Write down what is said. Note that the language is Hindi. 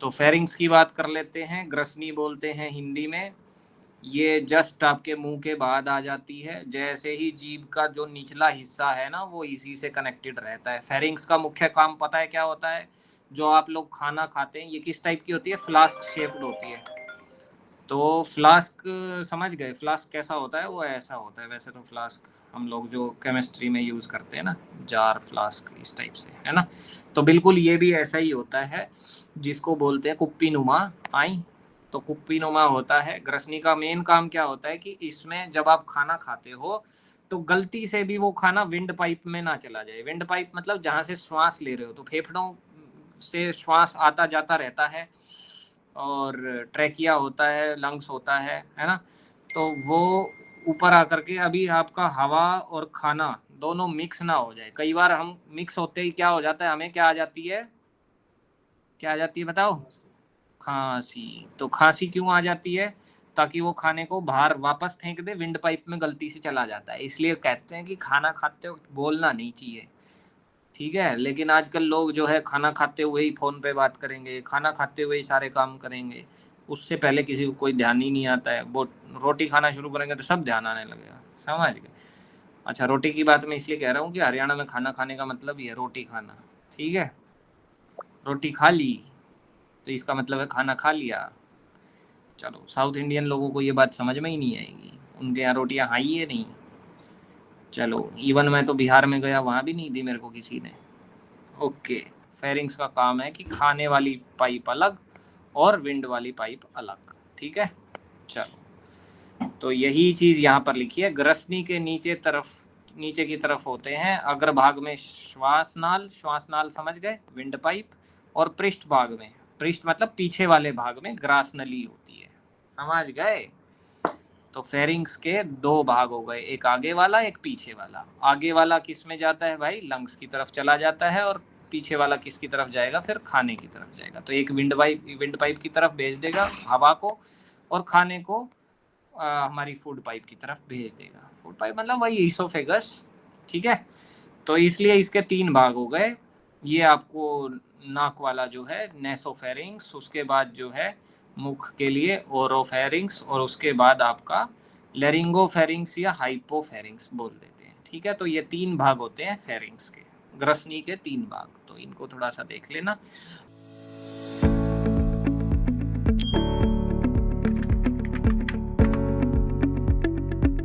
तो फेरिंग्स की बात कर लेते हैं। ग्रसनी बोलते हैं हिंदी में। ये जस्ट आपके मुंह के बाद आ जाती है। जैसे ही जीभ का जो निचला हिस्सा है ना, वो इसी से कनेक्टेड रहता है। फेरिंग्स का मुख्य काम पता है क्या होता है? जो आप लोग खाना खाते हैं, ये किस टाइप की होती है? फ्लास्क शेप्ड होती है। तो फ्लास्क समझ गए? फ्लास्क कैसा होता है? वो ऐसा होता है। वैसे तो फ्लास्क हम लोग जो केमिस्ट्री में यूज करते हैं ना, जार, फ्लास्क, इस टाइप से, है ना। तो बिल्कुल ये भी ऐसा ही होता है, जिसको बोलते हैं कुप्पी नुमा। आई तो कुप्पी नुमा होता है। ग्रसनी का मेन काम क्या होता है कि इसमें जब आप खाना खाते हो तो गलती से भी वो खाना विंड पाइप में ना चला जाए। विंड पाइप मतलब जहाँ से श्वास ले रहे हो, तो फेफड़ों से श्वास आता जाता रहता है, और ट्रैकिया होता है, लंग्स होता है ना। तो वो ऊपर आकर के अभी आपका हवा और खाना दोनों मिक्स ना हो जाए। कई बार हम मिक्स होते ही क्या हो जाता है, हमें क्या आ जाती है? क्या आ जाती है बताओ? खांसी। तो खांसी क्यों आ जाती है? ताकि वो खाने को बाहर वापस फेंक दे, विंड पाइप में गलती से चला जाता है। इसलिए कहते हैं कि खाना खाते वक्त बोलना नहीं चाहिए, ठीक है। लेकिन आजकल लोग जो है खाना खाते हुए ही फोन पे बात करेंगे, खाना खाते हुए ही सारे काम करेंगे, उससे पहले किसी को कोई ध्यान ही नहीं आता है। वो रोटी खाना शुरू करेंगे तो सब ध्यान आने लगेगा, समझ गए। अच्छा, रोटी की बात मैं इसलिए कह रहा हूँ कि हरियाणा में खाना खाने का मतलब ही है रोटी खाना, ठीक है। रोटी खा ली तो इसका मतलब है खाना खा लिया। चलो, साउथ इंडियन लोगों को ये बात समझ में ही नहीं आएगी, उनके यहाँ रोटियाँ खाई है नहीं। चलो, इवन मैं तो बिहार में गया, वहाँ भी नहीं दी मेरे को किसी ने। ओके। फेरिंग्स का काम है कि खाने वाली पाइप अलग और विंड वाली पाइप अलग, ठीक है। चलो, तो यही चीज यहाँ पर लिखी है। ग्रसनी के नीचे की तरफ होते हैं अग्रभाग में श्वासनाल। श्वासनाल समझ गए? Wind pipe. और पृष्ठ भाग में, पृष्ठ मतलब पीछे वाले भाग में, ग्रासनली होती है, समझ गए। तो फेरिंग्स के दो भाग हो गए, एक आगे वाला, एक पीछे वाला। आगे वाला किस में जाता है भाई? लंग्स की तरफ चला जाता है। और पीछे वाला किसकी तरफ जाएगा? फिर खाने की तरफ जाएगा। तो एक विंड पाइप की तरफ भेज देगा हवा को, और खाने को हमारी फूड पाइप की तरफ भेज देगा। फूड पाइप मतलब वही ईसोफेगस, ठीक है। तो इसलिए इसके तीन भाग हो गए। ये आपको नाक वाला जो है नेसोफेरिंग्स, उसके बाद जो है मुख के लिए ओरोफेरिंग्स, और उसके बाद आपका लेरिंगोफेरिंग्स या हाइपोफेरिंग्स बोल देते हैं, ठीक है। तो ये तीन भाग होते हैं फेरिंग्स के, ग्रसनी के तीन भाग। तो इनको थोड़ा सा देख लेना।